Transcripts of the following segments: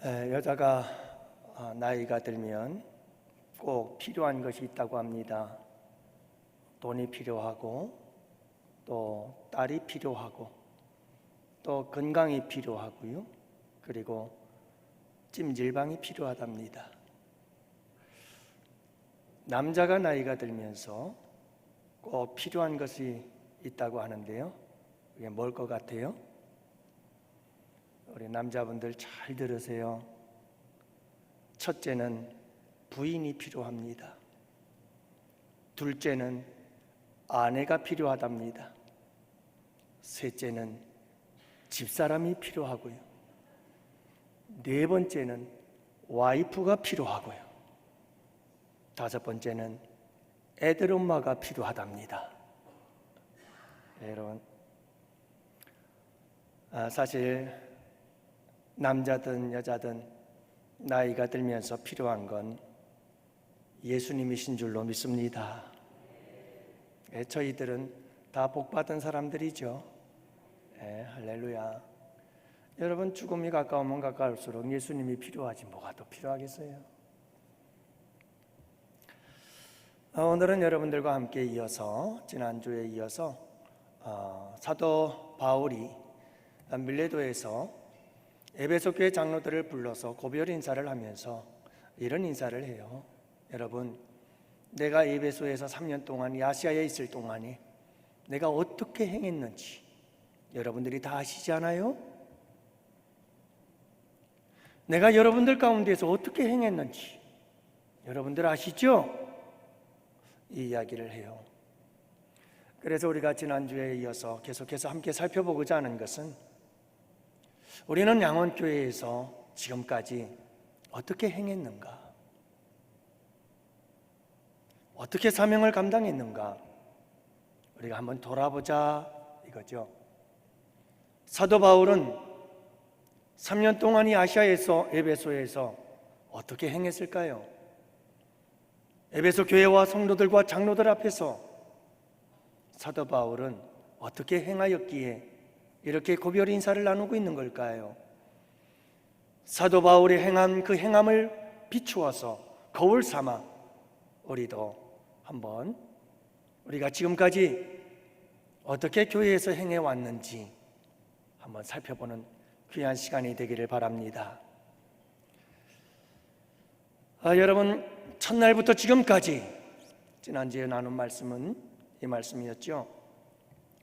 여자가 나이가 들면 꼭 필요한 것이 있다고 합니다. 돈이 필요하고, 또 딸이 필요하고, 또 건강이 필요하고요. 그리고 찜질방이 필요하답니다. 남자가 나이가 들면서 꼭 필요한 것이 있다고 하는데요. 그게 뭘 것 같아요? 우리 남자분들 잘 들으세요. 첫째는 부인이 필요합니다. 둘째는 아내가 필요하답니다. 셋째는 집사람이 필요하고요. 네 번째는 와이프가 필요하고요. 다섯 번째는 애들 엄마가 필요하답니다. 여러분, 사실 남자든 여자든 나이가 들면서 필요한 건 예수님이신 줄로 믿습니다. 저희들은 다 복받은 사람들이죠. 할렐루야. 여러분, 죽음이 가까우면 가까울수록 예수님이 필요하지 뭐가 더 필요하겠어요? 오늘은 여러분들과 함께 이어서, 지난주에 이어서 사도 바울이 밀레도에서 에베소 교회 장로들을 불러서 고별 인사를 하면서 이런 인사를 해요. 여러분, 내가 에베소에서 3년 동안 이 아시아에 있을 동안에 내가 어떻게 행했는지 여러분들이 다 아시지 않아요? 내가 여러분들 가운데서 어떻게 행했는지 여러분들 아시죠? 이 이야기를 해요. 그래서 우리가 지난주에 이어서 계속해서 함께 살펴보고자 하는 것은, 우리는 양원교회에서 지금까지 어떻게 행했는가, 어떻게 사명을 감당했는가, 우리가 한번 돌아보자 이거죠. 사도 바울은 3년 동안 이 아시아에서, 에베소에서 어떻게 행했을까요? 에베소 교회와 성도들과 장로들 앞에서 사도 바울은 어떻게 행하였기에 이렇게 고별 인사를 나누고 있는 걸까요? 사도 바울이 행한 그 행함을 비추어서 거울 삼아 우리도 한번 우리가 지금까지 어떻게 교회에서 행해왔는지 한번 살펴보는 귀한 시간이 되기를 바랍니다. 여러분, 첫날부터 지금까지 지난주에 나눈 말씀은 이 말씀이었죠.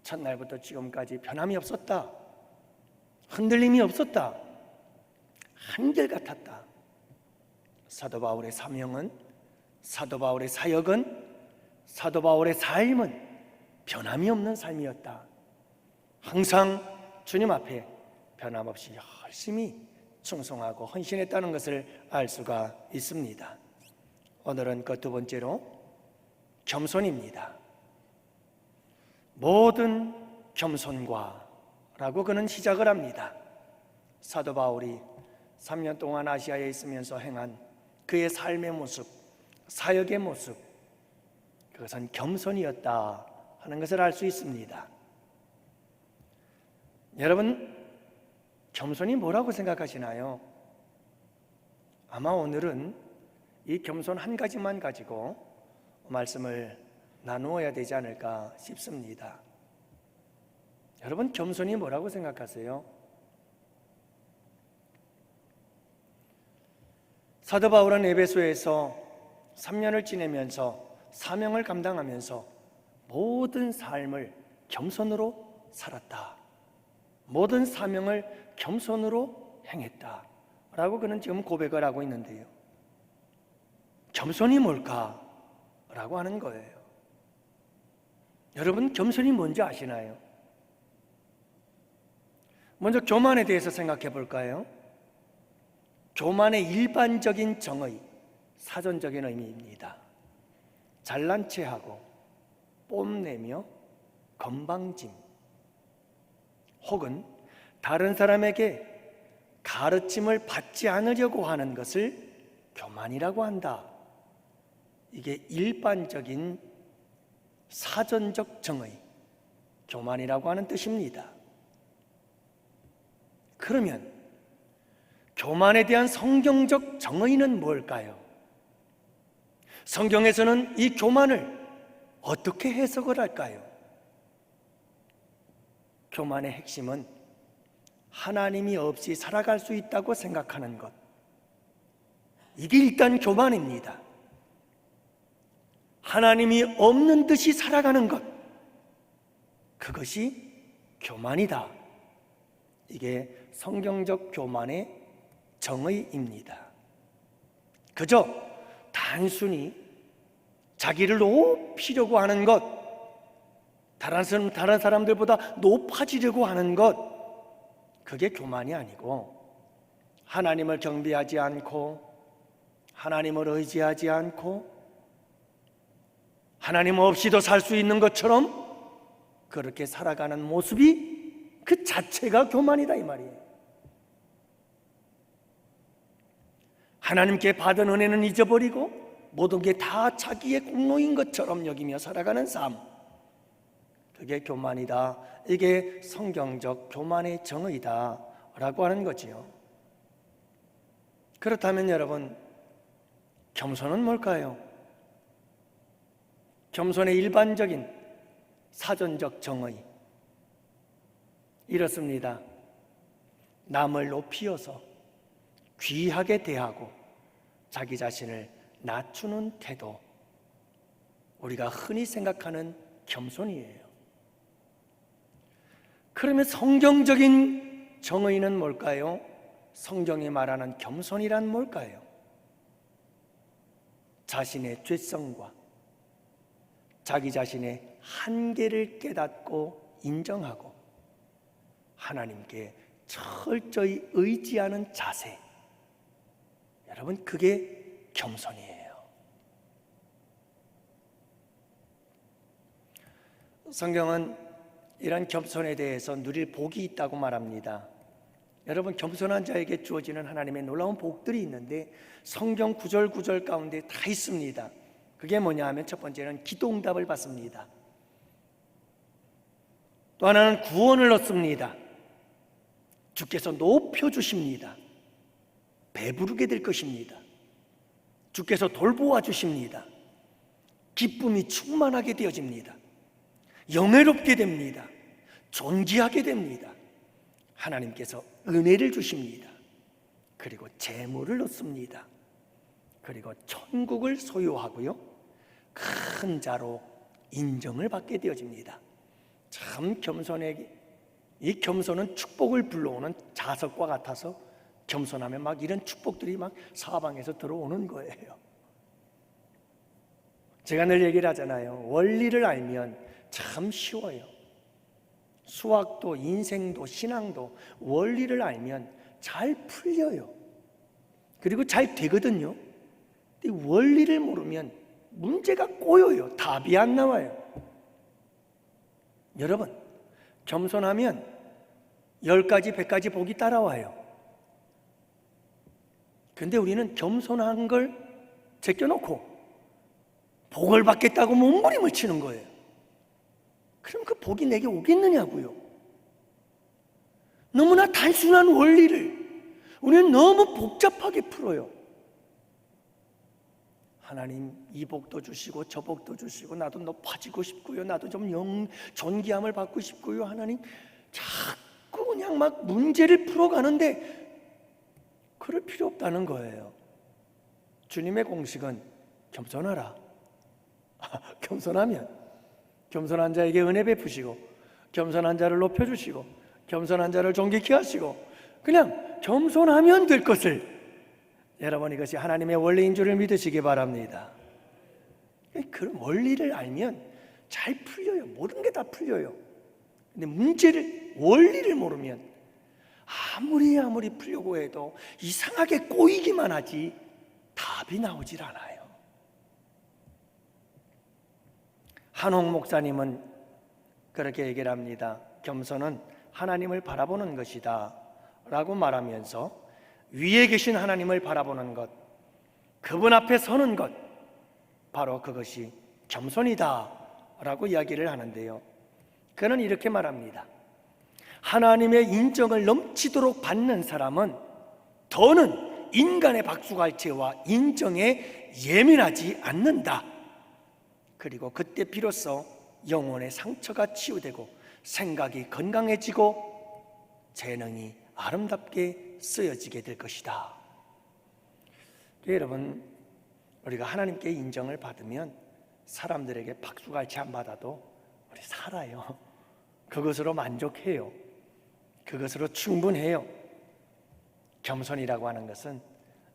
첫날부터 지금까지 변함이 없었다, 흔들림이 없었다, 한결같았다. 사도 바울의 사명은, 사도 바울의 사역은, 사도 바울의 삶은 변함이 없는 삶이었다. 항상 주님 앞에 변함없이 열심히 충성하고 헌신했다는 것을 알 수가 있습니다. 오늘은 그 두 번째로 겸손입니다. 모든 겸손과 라고 그는 시작을 합니다. 사도 바울이 3년 동안 아시아에 있으면서 행한 그의 삶의 모습, 사역의 모습, 그것은 겸손이었다 하는 것을 알 수 있습니다. 여러분, 겸손이 뭐라고 생각하시나요? 아마 오늘은 이 겸손 한 가지만 가지고 말씀을 나누어야 되지 않을까 싶습니다. 여러분, 겸손이 뭐라고 생각하세요? 사도 바울은 에베소에서 3년을 지내면서 사명을 감당하면서 모든 삶을 겸손으로 살았다, 모든 사명을 겸손으로 행했다 라고 그는 지금 고백을 하고 있는데요, 겸손이 뭘까? 라고 하는 거예요. 여러분, 겸손이 뭔지 아시나요? 먼저 교만에 대해서 생각해 볼까요? 교만의 일반적인 정의, 사전적인 의미입니다. 잘난 체하고 뽐내며 건방짐, 혹은 다른 사람에게 가르침을 받지 않으려고 하는 것을 교만이라고 한다. 이게 일반적인 사전적 정의, 교만이라고 하는 뜻입니다. 그러면 교만에 대한 성경적 정의는 뭘까요? 성경에서는 이 교만을 어떻게 해석을 할까요? 교만의 핵심은 하나님이 없이 살아갈 수 있다고 생각하는 것. 이게 일단 교만입니다. 하나님이 없는 듯이 살아가는 것. 그것이 교만이다. 이게 성경적 교만의 정의입니다. 그저 단순히 자기를 높이려고 하는 것, 다른 사람들보다 높아지려고 하는 것, 그게 교만이 아니고 하나님을 경배하지 않고 하나님을 의지하지 않고 하나님 없이도 살 수 있는 것처럼 그렇게 살아가는 모습이 그 자체가 교만이다 이 말이에요. 하나님께 받은 은혜는 잊어버리고 모든 게 다 자기의 공로인 것처럼 여기며 살아가는 삶, 그게 교만이다. 이게 성경적 교만의 정의다 라고 하는 거지요. 그렇다면 여러분, 겸손은 뭘까요? 겸손의 일반적인 사전적 정의 이렇습니다. 남을 높이어서 귀하게 대하고 자기 자신을 낮추는 태도, 우리가 흔히 생각하는 겸손이에요. 그러면 성경적인 정의는 뭘까요? 성경이 말하는 겸손이란 뭘까요? 자신의 죄성과 자기 자신의 한계를 깨닫고 인정하고 하나님께 철저히 의지하는 자세, 여러분, 그게 겸손이에요. 성경은 이런 겸손에 대해서 누릴 복이 있다고 말합니다. 여러분, 겸손한 자에게 주어지는 하나님의 놀라운 복들이 있는데 성경 구절 구절 가운데 다 있습니다. 그게 뭐냐 하면 첫 번째는 기도응답을 받습니다. 또 하나는 구원을 얻습니다. 주께서 높여주십니다. 배부르게 될 것입니다. 주께서 돌보아 주십니다. 기쁨이 충만하게 되어집니다. 영예롭게 됩니다. 존귀하게 됩니다. 하나님께서 은혜를 주십니다. 그리고 재물을 얻습니다. 그리고 천국을 소유하고요, 큰 자로 인정을 받게 되어집니다. 참 이 겸손은 축복을 불러오는 자석과 같아서 겸손하면 막 이런 축복들이 막 사방에서 들어오는 거예요. 제가 늘 얘기를 하잖아요. 원리를 알면 참 쉬워요. 수학도 인생도 신앙도 원리를 알면 잘 풀려요. 그리고 잘 되거든요. 근데 원리를 모르면 문제가 꼬여요. 답이 안 나와요. 여러분, 겸손하면 10가지 100가지 복이 따라와요. 근데 우리는 겸손한 걸 제껴놓고 복을 받겠다고 몸부림을 치는 거예요. 그럼 그 복이 내게 오겠느냐고요. 너무나 단순한 원리를 우리는 너무 복잡하게 풀어요. 하나님 이 복도 주시고 저 복도 주시고 나도 높아지고 싶고요, 나도 좀 존귀함을 받고 싶고요. 하나님, 자꾸 그냥 막 문제를 풀어가는데 그럴 필요 없다는 거예요. 주님의 공식은 겸손하라. 겸손하면 겸손한 자에게 은혜 베푸시고 겸손한 자를 높여주시고 겸손한 자를 존귀케 하시고, 그냥 겸손하면 될 것을, 여러분, 이것이 하나님의 원리인 줄을 믿으시기 바랍니다. 그런 원리를 알면 잘 풀려요. 모든 게 다 풀려요. 근데 문제를, 원리를 모르면 아무리 풀려고 해도 이상하게 꼬이기만 하지 답이 나오질 않아요. 한홍 목사님은 그렇게 얘기를 합니다. 겸손은 하나님을 바라보는 것이다 라고 말하면서 위에 계신 하나님을 바라보는 것, 그분 앞에 서는 것, 바로 그것이 겸손이다 라고 이야기를 하는데요, 그는 이렇게 말합니다. 하나님의 인정을 넘치도록 받는 사람은 더는 인간의 박수갈채와 인정에 예민하지 않는다. 그리고 그때 비로소 영혼의 상처가 치유되고 생각이 건강해지고 재능이 아름답게 쓰여지게 될 것이다. 여러분, 우리가 하나님께 인정을 받으면 사람들에게 박수갈채 안 받아도 우리 살아요. 그것으로 만족해요. 그것으로 충분해요. 겸손이라고 하는 것은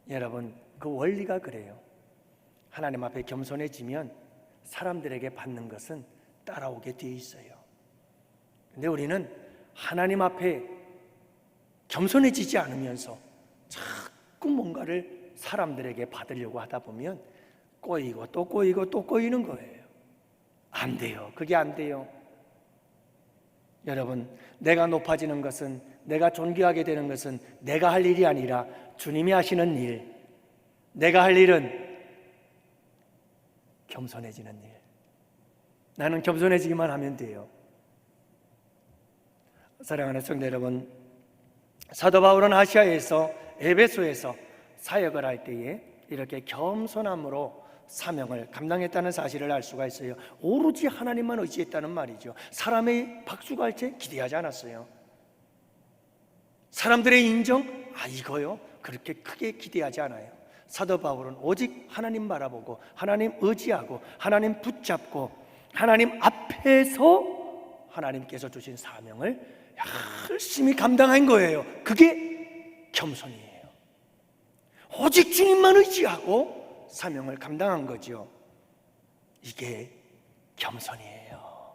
여러분, 그 원리가 그래요. 하나님 앞에 겸손해지면 사람들에게 받는 것은 따라오게 되어 있어요. 근데 우리는 하나님 앞에 겸손해지지 않으면서 자꾸 뭔가를 사람들에게 받으려고 하다 보면 꼬이고 또 꼬이고 또 꼬이는 거예요. 안 돼요. 그게 안 돼요. 여러분, 내가 높아지는 것은, 내가 존귀하게 되는 것은 내가 할 일이 아니라 주님이 하시는 일. 내가 할 일은 겸손해지는 일. 나는 겸손해지기만 하면 돼요. 사랑하는 성도 여러분, 사도 바울은 아시아에서, 에베소에서 사역을 할 때에 이렇게 겸손함으로 사명을 감당했다는 사실을 알 수가 있어요. 오로지 하나님만 의지했다는 말이죠. 사람의 박수갈채 기대하지 않았어요. 사람들의 인정? 이거요? 그렇게 크게 기대하지 않아요. 사도 바울은 오직 하나님 바라보고 하나님 의지하고 하나님 붙잡고 하나님 앞에서 하나님께서 주신 사명을 열심히 감당한 거예요. 그게 겸손이에요. 오직 주님만 의지하고 사명을 감당한 거죠. 이게 겸손이에요.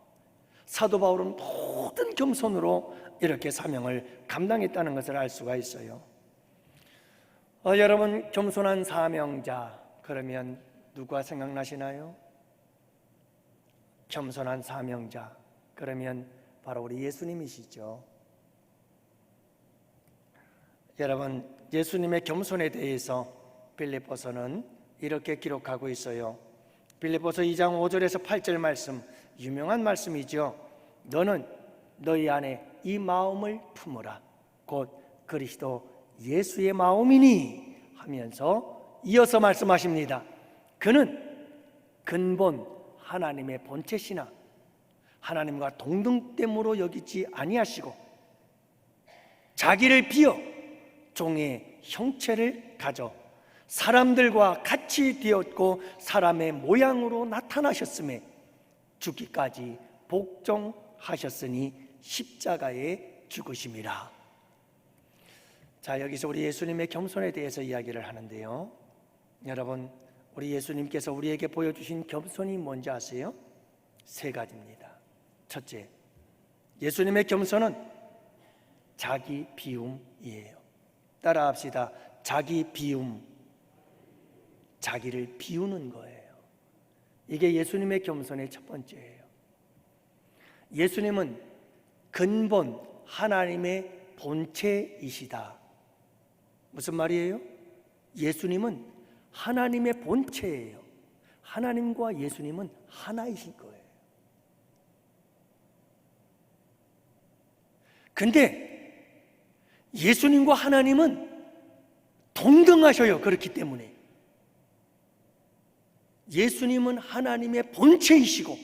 사도 바울은 모든 겸손으로 이렇게 사명을 감당했다는 것을 알 수가 있어요. 여러분, 겸손한 사명자, 그러면 누가 생각나시나요? 겸손한 사명자, 그러면 바로 우리 예수님이시죠. 여러분, 예수님의 겸손에 대해서 빌립보서는 이렇게 기록하고 있어요. 빌립보서 2장 5절에서 8절 말씀, 유명한 말씀이죠. 너는 너희 안에 이 마음을 품으라. 곧 그리스도 예수의 마음이니 하면서 이어서 말씀하십니다. 그는 근본 하나님의 본체시나 하나님과 동등됨으로 여기지 아니하시고 자기를 비어 종의 형체를 가져 사람들과 같이 되었고 사람의 모양으로 나타나셨음에 죽기까지 복종하셨으니 십자가에 죽으심이라. 자, 여기서 우리 예수님의 겸손에 대해서 이야기를 하는데요. 여러분, 우리 예수님께서 우리에게 보여주신 겸손이 뭔지 아세요? 세 가지입니다. 첫째, 예수님의 겸손은 자기 비움이에요. 따라합시다. 자기 비움. 자기를 비우는 거예요. 이게 예수님의 겸손의 첫 번째예요. 예수님은 근본 하나님의 본체이시다. 무슨 말이에요? 예수님은 하나님의 본체예요. 하나님과 예수님은 하나이신 거예요. 근데 예수님과 하나님은 동등하셔요. 그렇기 때문에 예수님은 하나님의 본체이시고,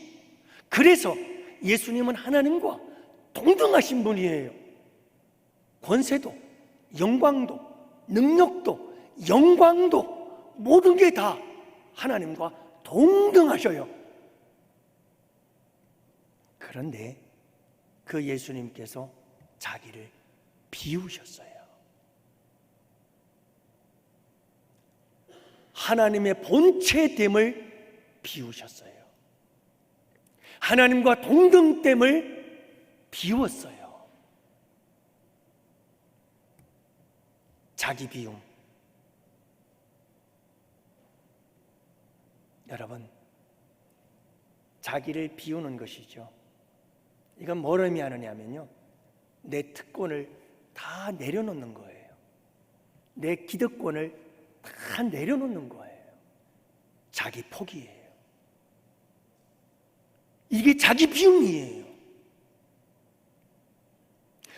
그래서 예수님은 하나님과 동등하신 분이에요. 권세도, 영광도, 능력도, 영광도 모든 게 다 하나님과 동등하셔요. 그런데 그 예수님께서 자기를 비우셨어요. 하나님의 본체됨을 비우셨어요. 하나님과 동등됨을 비웠어요. 자기 비움. 여러분, 자기를 비우는 것이죠. 이건 뭘 의미하느냐면요, 내 특권을 다 내려놓는 거예요. 내 기득권을 다 내려놓는 거예요. 자기 포기예요. 이게 자기 비움이에요.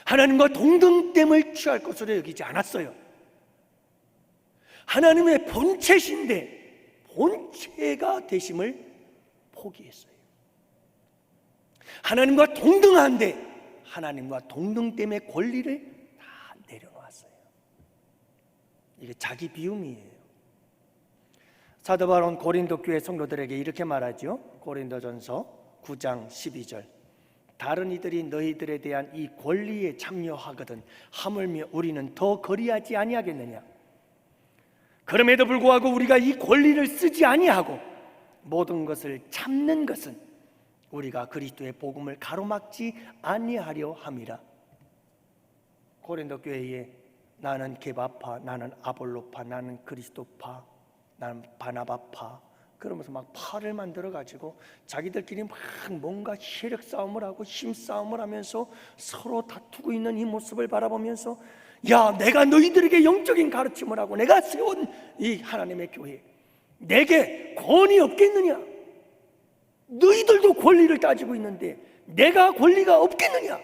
하나님과 동등됨을 취할 것으로 여기지 않았어요. 하나님의 본체신데 본체가 되심을 포기했어요. 하나님과 동등한데 하나님과 동등됨의 권리를 다 내려놓았어요. 이게 자기 비움이에요. 사도 바울은 고린도 교회 성도들에게 이렇게 말하죠. 고린도전서 9장 12절. 다른 이들이 너희들에 대한 이 권리에 참여하거든 하물며 우리는 더 거리하지 아니하겠느냐. 그럼에도 불구하고 우리가 이 권리를 쓰지 아니하고 모든 것을 참는 것은 우리가 그리스도의 복음을 가로막지 아니하려 함이라. 고린도 교회에 나는 게바파, 나는 아볼로파, 나는 그리스도파, 나는 바나바파, 그러면서 막 파를 만들어 가지고 자기들끼리 막 뭔가 세력 싸움을 하고 힘 싸움을 하면서 서로 다투고 있는 이 모습을 바라보면서, 야, 내가 너희들에게 영적인 가르침을 하고 내가 세운 이 하나님의 교회, 내게 권위 없겠느냐? 너희들도 권리를 따지고 있는데 내가 권리가 없겠느냐?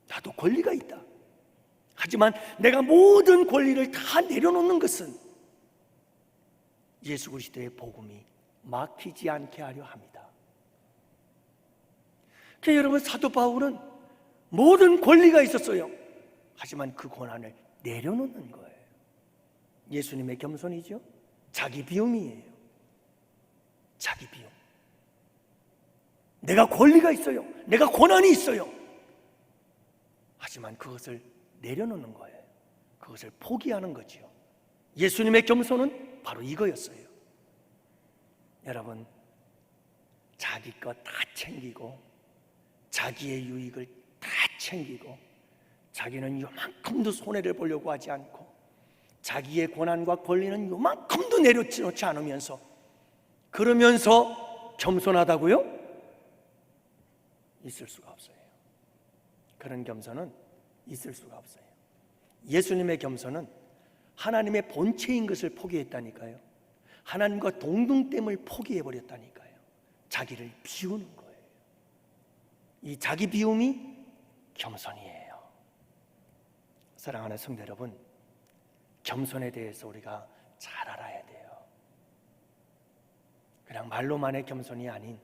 나도 권리가 있다. 하지만 내가 모든 권리를 다 내려놓는 것은 예수 그리스도의 복음이 막히지 않게 하려 합니다. 그러니까 여러분, 사도 바울은 모든 권리가 있었어요. 하지만 그 권한을 내려놓는 거예요. 예수님의 겸손이죠. 자기 비움이에요. 자기 비움. 내가 권리가 있어요. 내가 권한이 있어요. 하지만 그것을 내려놓는 거예요. 그것을 포기하는 거지요. 예수님의 겸손은 바로 이거였어요. 여러분, 자기 것 다 챙기고 자기의 유익을 다 챙기고 자기는 요만큼도 손해를 보려고 하지 않고 자기의 권한과 권리는 요만큼도 내려놓지 않으면서, 그러면서 겸손하다고요? 있을 수가 없어요. 그런 겸손은 있을 수가 없어요. 예수님의 겸손은 하나님의 본체인 것을 포기했다니까요. 하나님과 동등됨을 포기해버렸다니까요. 자기를 비우는 거예요. 이 자기 비움이 겸손이에요. 사랑하는 성도 여러분, 겸손에 대해서 우리가 잘 알아야 돼요. 그냥 말로만의 겸손이 아닌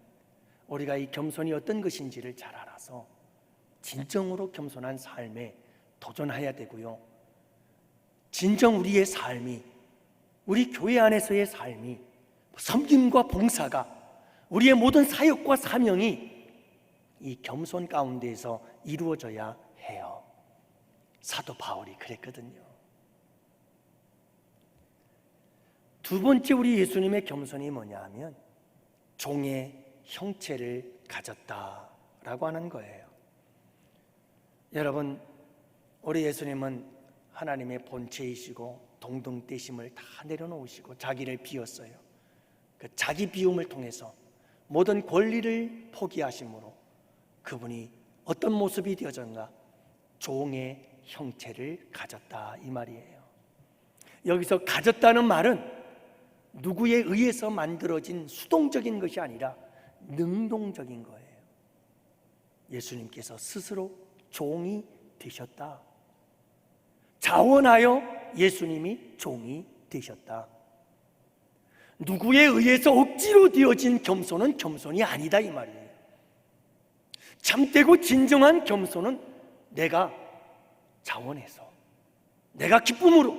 우리가 이 겸손이 어떤 것인지를 잘 알아서 진정으로 겸손한 삶에 도전해야 되고요. 진정 우리의 삶이, 우리 교회 안에서의 삶이, 섬김과 봉사가, 우리의 모든 사역과 사명이 이 겸손 가운데에서 이루어져야 해요. 사도 바울이 그랬거든요. 두 번째 우리 예수님의 겸손이 뭐냐 하면 종의 형체를 가졌다라고 하는 거예요. 여러분, 우리 예수님은 하나님의 본체이시고 동등되심을 다 내려놓으시고 자기를 비웠어요. 그 자기 비움을 통해서 모든 권리를 포기하심으로 그분이 어떤 모습이 되어졌나? 종의 형체를 가졌다, 이 말이에요. 여기서 가졌다는 말은 누구에 의해서 만들어진 수동적인 것이 아니라 능동적인 거예요. 예수님께서 스스로 종이 되셨다. 자원하여 예수님이 종이 되셨다. 누구에 의해서 억지로 되어진 겸손은 겸손이 아니다, 이 말이에요. 참되고 진정한 겸손은 내가 자원해서, 내가 기쁨으로,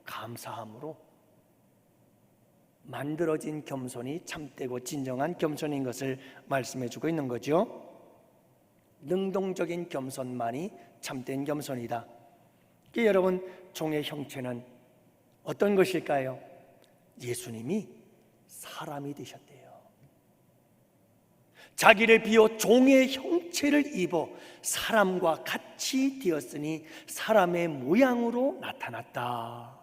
감사함으로 만들어진 겸손이 참되고 진정한 겸손인 것을 말씀해 주고 있는 거죠. 능동적인 겸손만이 참된 겸손이다. 여러분, 종의 형체는 어떤 것일까요? 예수님이 사람이 되셨대요. 자기를 비워 종의 형체를 입어 사람과 같이 되었으니 사람의 모양으로 나타났다.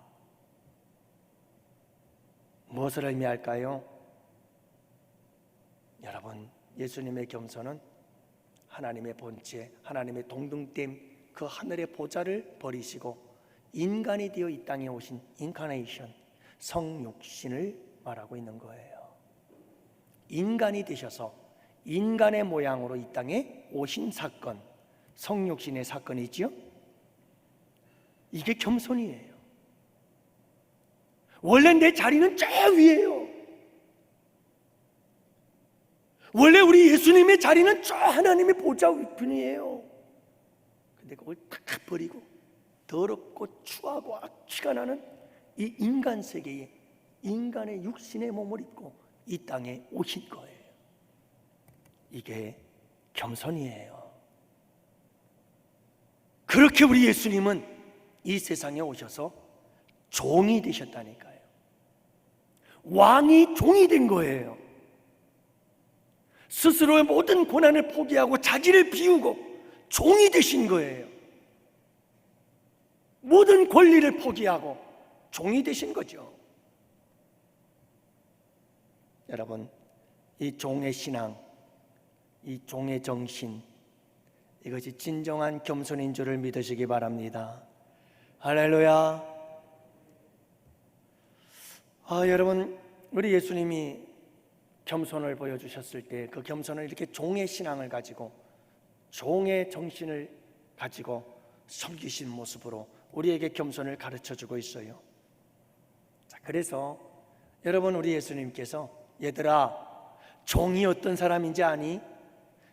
무엇을 의미할까요? 여러분, 예수님의 겸손은 하나님의 본체, 하나님의 동등됨, 그 하늘의 보좌를 버리시고 인간이 되어 이 땅에 오신 인카네이션, 성육신을 말하고 있는 거예요. 인간이 되셔서 인간의 모양으로 이 땅에 오신 사건, 성육신의 사건이지요. 이게 겸손이에요. 원래 내 자리는 저 위에요. 원래 우리 예수님의 자리는 저 하나님의 보좌 위편이에요. 근데 그걸 다 버리고 더럽고 추하고 악취가 나는 이 인간 세계에 인간의 육신의 몸을 입고 이 땅에 오신 거예요. 이게 겸손이에요. 그렇게 우리 예수님은 이 세상에 오셔서 종이 되셨다니까요. 왕이 종이 된 거예요. 스스로의 모든 고난을 포기하고 자기를 비우고 종이 되신 거예요. 모든 권리를 포기하고 종이 되신 거죠. 여러분, 이 종의 신앙, 이 종의 정신, 이것이 진정한 겸손인 줄을 믿으시기 바랍니다. 할렐루야. 여러분, 우리 예수님이 겸손을 보여주셨을 때 그 겸손을 이렇게 종의 신앙을 가지고 종의 정신을 가지고 섬기신 모습으로 우리에게 겸손을 가르쳐주고 있어요. 자, 그래서 여러분, 우리 예수님께서 얘들아, 종이 어떤 사람인지 아니?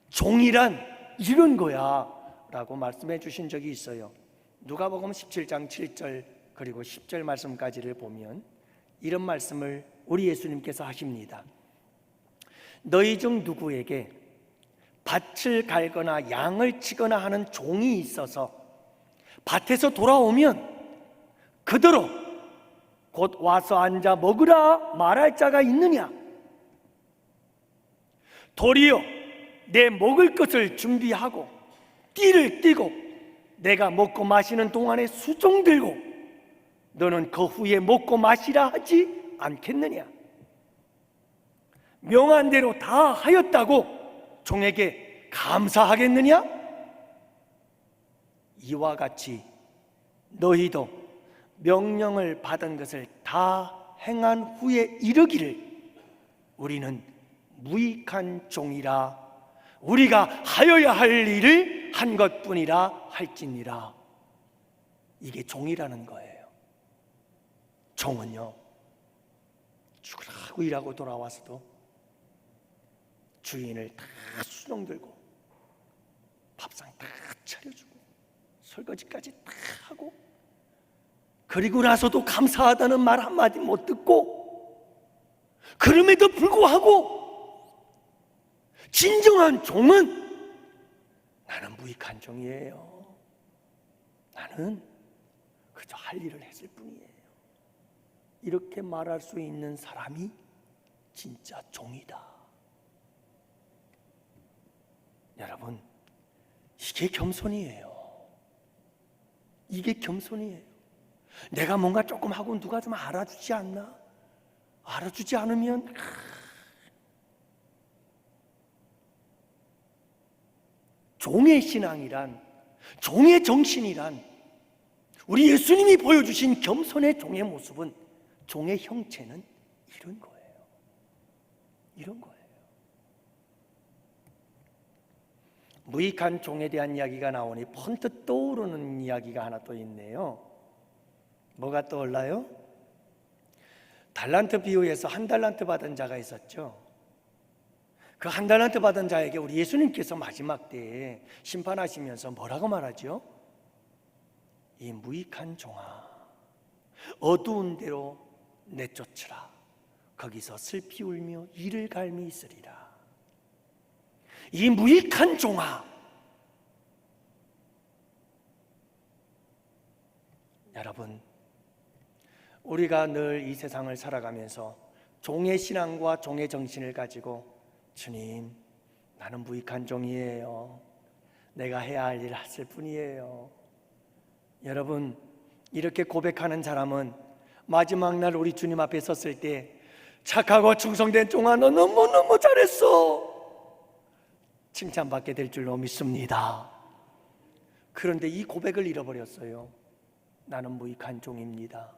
종이란 이런 거야 라고 말씀해 주신 적이 있어요. 누가복음 17장 7절 그리고 10절 말씀까지를 보면 이런 말씀을 우리 예수님께서 하십니다. 너희 중 누구에게 밭을 갈거나 양을 치거나 하는 종이 있어서 밭에서 돌아오면 그대로 곧 와서 앉아 먹으라 말할 자가 있느냐? 도리어 내 먹을 것을 준비하고 띠를 띠고 내가 먹고 마시는 동안에 수종 들고 너는 그 후에 먹고 마시라 하지 않겠느냐? 명한 대로 다 하였다고 종에게 감사하겠느냐? 이와 같이 너희도 명령을 받은 것을 다 행한 후에 이르기를 우리는 무익한 종이라 우리가 하여야 할 일을 한 것뿐이라 할지니라. 이게 종이라는 거예요. 종은요, 죽으라고 일하고 돌아와서도 주인을 다 수종 들고 밥상 다 차려주고 설거지까지 다 하고 그리고 나서도 감사하다는 말 한마디 못 듣고 그럼에도 불구하고 진정한 종은 나는 무익한 종이에요. 나는 그저 할 일을 했을 뿐이에요. 이렇게 말할 수 있는 사람이 진짜 종이다. 여러분, 이게 겸손이에요. 이게 겸손이에요. 내가 뭔가 조금 하고 누가 좀 알아주지 않나? 알아주지 않으면 종의 신앙이란, 종의 정신이란, 우리 예수님이 보여주신 겸손의 종의 모습은, 종의 형체는 이런 거예요. 이런 거예요. 무익한 종에 대한 이야기가 나오니 번뜩 떠오르는 이야기가 하나 또 있네요. 뭐가 떠올라요? 달란트 비유에서 한 달란트 받은 자가 있었죠. 그 한 달란트 받은 자에게 우리 예수님께서 마지막 때에 심판하시면서 뭐라고 말하죠? 이 무익한 종아, 어두운 데로 내쫓으라. 거기서 슬피 울며 이를 갈미 있으리라. 이 무익한 종아, 여러분, 우리가 늘 이 세상을 살아가면서 종의 신앙과 종의 정신을 가지고 주님, 나는 무익한 종이에요. 내가 해야 할 일을 했을 뿐이에요. 여러분, 이렇게 고백하는 사람은 마지막 날 우리 주님 앞에 섰을 때 착하고 충성된 종아, 너 너무너무 잘했어, 칭찬받게 될 줄로 믿습니다. 그런데 이 고백을 잃어버렸어요. 나는 무익한 종입니다.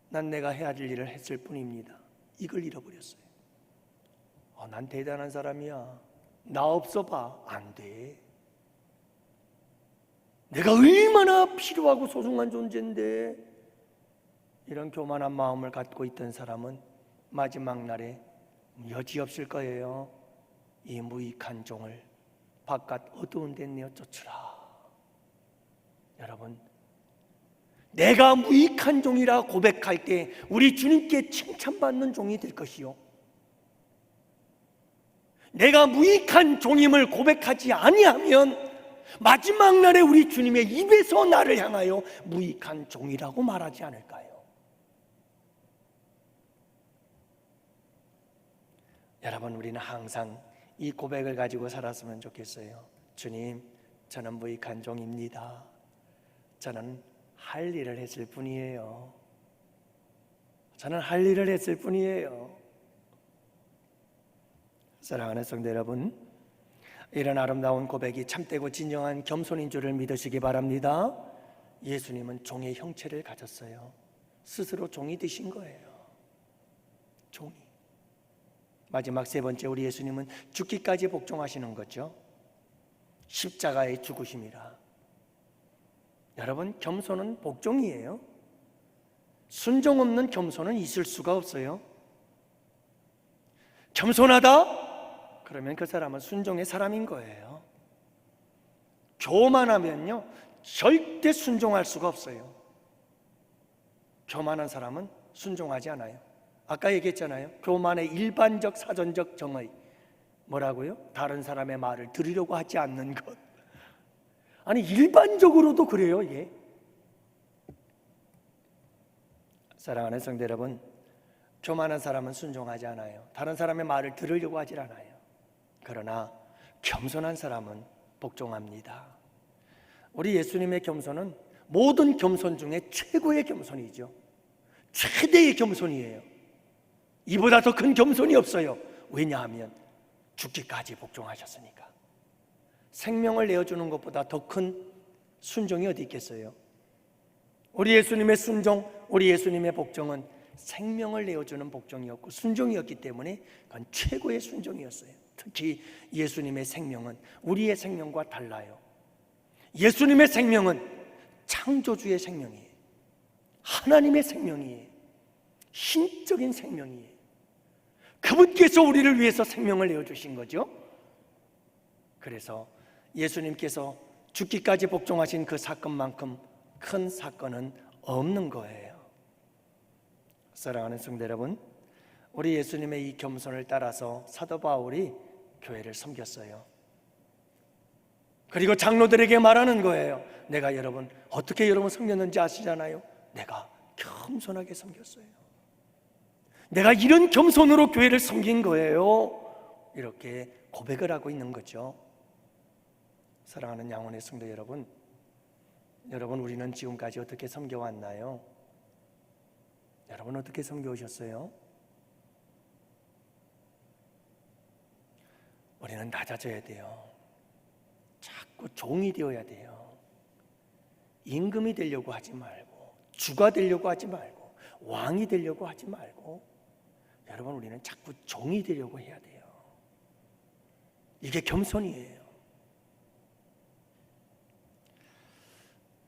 난 내가 해야 할 일을 했을 뿐입니다. 이걸 잃어버렸어요. 난 대단한 사람이야, 나 없어 봐. 안 돼. 내가 얼마나 필요하고 소중한 존재인데. 이런 교만한 마음을 갖고 있던 사람은 마지막 날에 여지없을 거예요. 이 무익한 종을 바깥 어두운 데 내어 쫓으라. 여러분, 내가 무익한 종이라 고백할 때 우리 주님께 칭찬받는 종이 될 것이요, 내가 무익한 종임을 고백하지 아니하면 마지막 날에 우리 주님의 입에서 나를 향하여 무익한 종이라고 말하지 않을까요? 여러분, 우리는 항상 이 고백을 가지고 살았으면 좋겠어요. 주님, 저는 무익한 종입니다. 저는 할 일을 했을 뿐이에요. 저는 할 일을 했을 뿐이에요. 사랑하는 성도 여러분, 이런 아름다운 고백이 참되고 진정한 겸손인 줄을 믿으시기 바랍니다. 예수님은 종의 형체를 가졌어요. 스스로 종이 되신 거예요. 종이. 마지막 세 번째, 우리 예수님은 죽기까지 복종하시는 거죠. 십자가의 죽으심이라. 여러분, 겸손은 복종이에요. 순종 없는 겸손은 있을 수가 없어요. 겸손하다? 그러면 그 사람은 순종의 사람인 거예요. 교만하면요, 절대 순종할 수가 없어요. 교만한 사람은 순종하지 않아요. 아까 얘기했잖아요. 교만의 일반적 사전적 정의 뭐라고요? 다른 사람의 말을 들으려고 하지 않는 것. 아니, 일반적으로도 그래요. 예. 사랑하는 성도 여러분, 교만한 사람은 순종하지 않아요. 다른 사람의 말을 들으려고 하질 않아요. 그러나 겸손한 사람은 복종합니다. 우리 예수님의 겸손은 모든 겸손 중에 최고의 겸손이죠. 최대의 겸손이에요. 이보다 더 큰 겸손이 없어요. 왜냐하면 죽기까지 복종하셨으니까. 생명을 내어주는 것보다 더 큰 순종이 어디 있겠어요? 우리 예수님의 순종, 우리 예수님의 복종은 생명을 내어주는 복종이었고 순종이었기 때문에 그건 최고의 순종이었어요. 특히 예수님의 생명은 우리의 생명과 달라요. 예수님의 생명은 창조주의 생명이에요. 하나님의 생명이에요. 신적인 생명이에요. 그분께서 우리를 위해서 생명을 내어주신 거죠. 그래서 예수님께서 죽기까지 복종하신 그 사건만큼 큰 사건은 없는 거예요. 사랑하는 성도 여러분, 우리 예수님의 이 겸손을 따라서 사도 바울이 교회를 섬겼어요. 그리고 장로들에게 말하는 거예요. 내가 여러분 어떻게 여러분 섬겼는지 아시잖아요. 내가 겸손하게 섬겼어요. 내가 이런 겸손으로 교회를 섬긴 거예요. 이렇게 고백을 하고 있는 거죠. 사랑하는 양원의 성도 여러분, 우리는 지금까지 어떻게 섬겨왔나요? 여러분 어떻게 섬겨오셨어요? 우리는 낮아져야 돼요. 자꾸 종이 되어야 돼요. 임금이 되려고 하지 말고, 주가 되려고 하지 말고, 왕이 되려고 하지 말고, 여러분 우리는 자꾸 종이 되려고 해야 돼요. 이게 겸손이에요.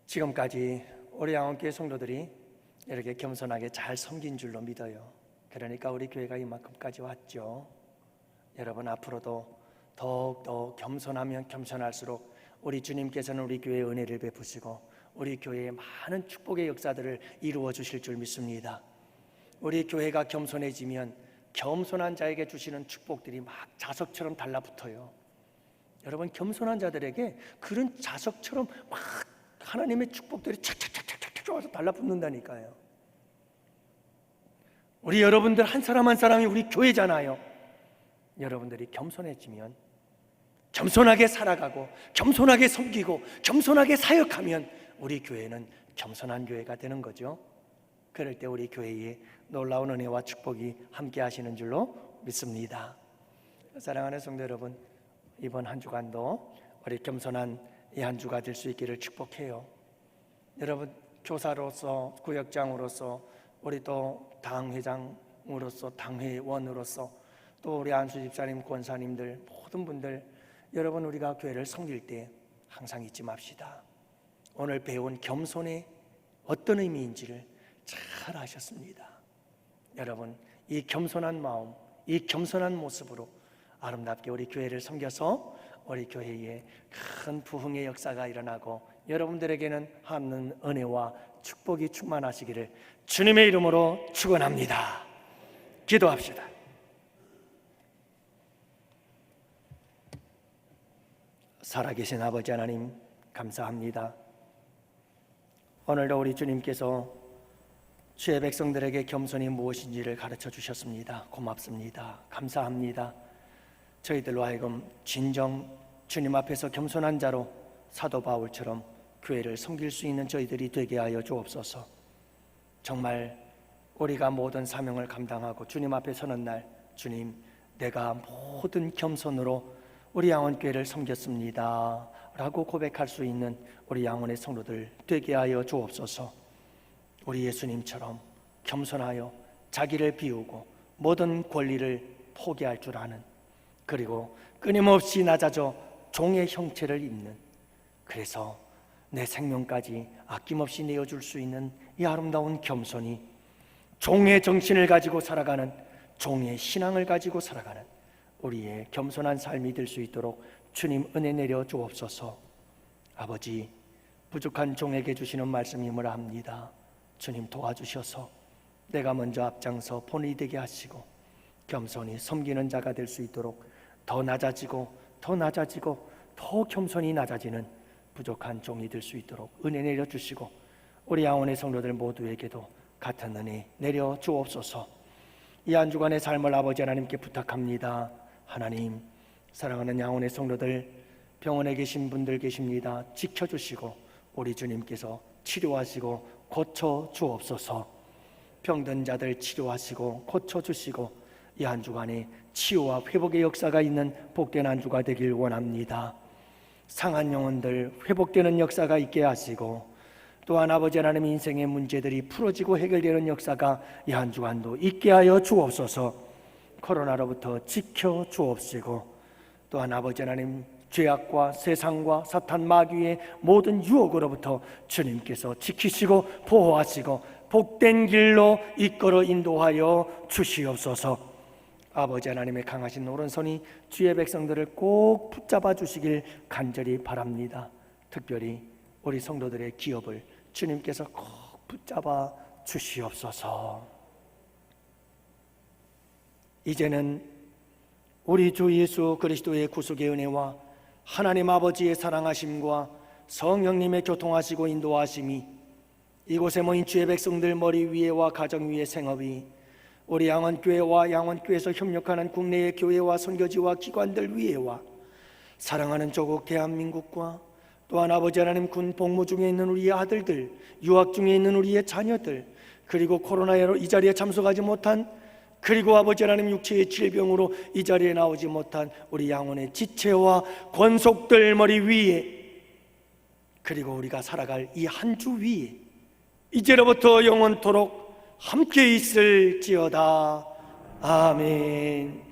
지금까지 우리 양원교회 성도들이 이렇게 겸손하게 잘 섬긴 줄로 믿어요. 그러니까 우리 교회가 이만큼까지 왔죠. 여러분 앞으로도 더욱더 겸손하면 겸손할수록 우리 주님께서는 우리 교회에 은혜를 베푸시고 우리 교회에 많은 축복의 역사들을 이루어 주실 줄 믿습니다. 우리 교회가 겸손해지면 겸손한 자에게 주시는 축복들이 막 자석처럼 달라붙어요. 여러분 겸손한 자들에게 그런 자석처럼 막 하나님의 축복들이 착착착착착 와서 달라붙는다니까요. 우리 여러분들 한 사람 한 사람이 우리 교회잖아요. 여러분들이 겸손해지면, 겸손하게 살아가고 겸손하게 섬기고 겸손하게 사역하면 우리 교회는 겸손한 교회가 되는 거죠. 그럴 때 우리 교회에 놀라운 은혜와 축복이 함께 하시는 줄로 믿습니다. 사랑하는 성도 여러분, 이번 한 주간도 우리 겸손한 이 한 주가 될 수 있기를 축복해요. 여러분 교사로서, 구역장으로서, 우리 또 당회장으로서, 당회원으로서, 또 우리 안수 집사님, 권사님들 모든 분들, 여러분 우리가 교회를 섬길 때 항상 잊지 맙시다. 오늘 배운 겸손의 어떤 의미인지를 잘 아셨습니다. 여러분, 이 겸손한 마음, 이 겸손한 모습으로 아름답게 우리 교회를 섬겨서 우리 교회에 큰 부흥의 역사가 일어나고 여러분들에게는 하는 은혜와 축복이 충만하시기를 주님의 이름으로 축원합니다. 기도합시다. 살아계신 아버지 하나님, 감사합니다. 오늘도 우리 주님께서 주의 백성들에게 겸손이 무엇인지를 가르쳐 주셨습니다. 고맙습니다. 감사합니다. 저희들로 하여금 진정 주님 앞에서 겸손한 자로 사도 바울처럼 교회를 섬길 수 있는 저희들이 되게 하여 주옵소서. 정말 우리가 모든 사명을 감당하고 주님 앞에 서는 날, 주님, 내가 모든 겸손으로 우리 양원교회를 섬겼습니다 라고 고백할 수 있는 우리 양원의 성도들 되게 하여 주옵소서. 우리 예수님처럼 겸손하여 자기를 비우고 모든 권리를 포기할 줄 아는, 그리고 끊임없이 낮아져 종의 형체를 입는, 그래서 내 생명까지 아낌없이 내어줄 수 있는 이 아름다운 겸손이 종의 정신을 가지고 살아가는, 종의 신앙을 가지고 살아가는 우리의 겸손한 삶이 될 수 있도록 주님 은혜 내려 주옵소서. 아버지, 부족한 종에게 주시는 말씀임을 압니다. 주님 도와주셔서 내가 먼저 앞장서 본이 되게 하시고 겸손히 섬기는 자가 될 수 있도록 더 낮아지고 더 낮아지고 더 겸손히 낮아지는 부족한 종이 될 수 있도록 은혜 내려 주시고 우리 양원의 성도들 모두에게도 같은 은혜 내려 주옵소서. 이 한 주간의 삶을 아버지 하나님께 부탁합니다. 하나님, 사랑하는 양원의 성도들, 병원에 계신 분들 계십니다. 지켜주시고 우리 주님께서 치료하시고 고쳐 주옵소서. 병든 자들 치료하시고 고쳐 주시고 이 한 주간에 치유와 회복의 역사가 있는 복된 한 주가 되길 원합니다. 상한 영혼들 회복되는 역사가 있게 하시고, 또한 아버지 하나님 인생의 문제들이 풀어지고 해결되는 역사가 이 한 주간도 있게 하여 주옵소서. 코로나로부터 지켜 주옵시고, 또한 아버지 하나님 죄악과 세상과 사탄 마귀의 모든 유혹으로부터 주님께서 지키시고 보호하시고 복된 길로 이끌어 인도하여 주시옵소서. 아버지 하나님의 강하신 오른손이 주의 백성들을 꼭 붙잡아 주시길 간절히 바랍니다. 특별히 우리 성도들의 기업을 주님께서 꼭 붙잡아 주시옵소서. 이제는 우리 주 예수 그리스도의 구속의 은혜와 하나님 아버지의 사랑하심과 성령님의 교통하시고 인도하심이 이곳에 모인 주의 백성들 머리 위에와 가정 위의 생업이 우리 양원교회와 양원교회에서 협력하는 국내의 교회와 선교지와 기관들 위에와 사랑하는 조국 대한민국과 또한 아버지 하나님 군 복무 중에 있는 우리의 아들들, 유학 중에 있는 우리의 자녀들, 그리고 코로나로 이 자리에 참석하지 못한, 그리고 아버지 하나님 육체의 질병으로 이 자리에 나오지 못한 우리 양원의 지체와 권속들 머리 위에, 그리고 우리가 살아갈 이 한 주 위에 이제로부터 영원토록 함께 있을지어다. 아멘.